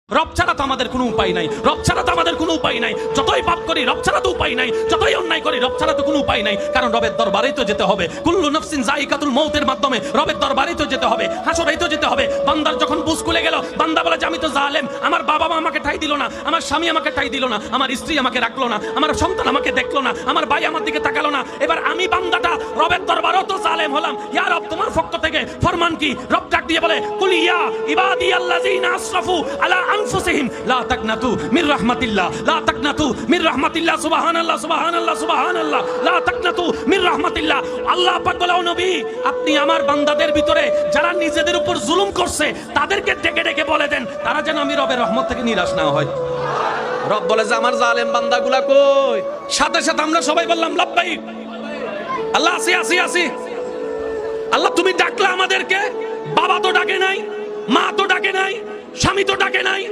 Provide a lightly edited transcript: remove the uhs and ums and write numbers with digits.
রব ছাড়া তো আমাদের কোনো উপায় নাই, রব ছাড়া তো আমাদের কোনো উপায় নাই। যতই পাপ করি রব ছাড়া তো উপায় নাই, যতই অন্যায় করি রব ছাড়া তো কোনো উপায় নাই। কারণ রবের দরবারেই তো যেতে হবে। কুল্লু নাফসিন যায়িকাতুল মউতের মাধ্যমে রবের দরবারেই তো যেতে হবে, হাসরেই তো যেতে হবে। বান্দার যখন বুঝ খুলে গেল, বান্দা বলে যে আমি তো জালেম, আমার বাবা মা আমাকে ঠাই দিল না, আমার স্বামী আমাকে ঠাই দিল না, আমার স্ত্রী আমাকে রাখলো না, আমার সন্তান আমাকে দেখলো না, আমার ভাই আমার দিকে তাকালো না। এবার আমি বান্দাটা রবের দরবারেও তো জালেম হলাম। ইয়া রব, তোমার পক্ষ থেকে ফরমান কি? রব ডাক দিয়ে বলে, কুল ইয়া ইবাদিয়াল্লাযিনা আসরাফু আলা আনফুসিহিম লা তাকনাতু মির রাহমাতিল্লাহ, লা তাকনাতু মির রাহমাতিল্লাহ। সুবহানাল্লাহ, সুবহানাল্লাহ, সুবহানাল্লাহ। লা তাকনাতু মির রাহমাতিল্লাহ। আল্লাহ পাক বলে, ও নবী, আপনি আমার বান্দাদের ভিতরে যারা নিজেদের উপর জুলুম করছে তাদেরকে ডেকে ডেকে বলে দেন, তারা যেন আমি রবের রহমত থেকে নিরাশ না হয়। রব বলে যে আমার জালেম বান্দাগুলা কই? সাথে সাথে আমরা সবাই বললাম লাব্বাইক। আল্লাহ আসি আসি আসি। আল্লাহ তুমি ডাকলা আমাদেরকে, বাবা তো ডাকে নাই, মা তো ডাকে নাই, স্বামী তো ডাকে নাই।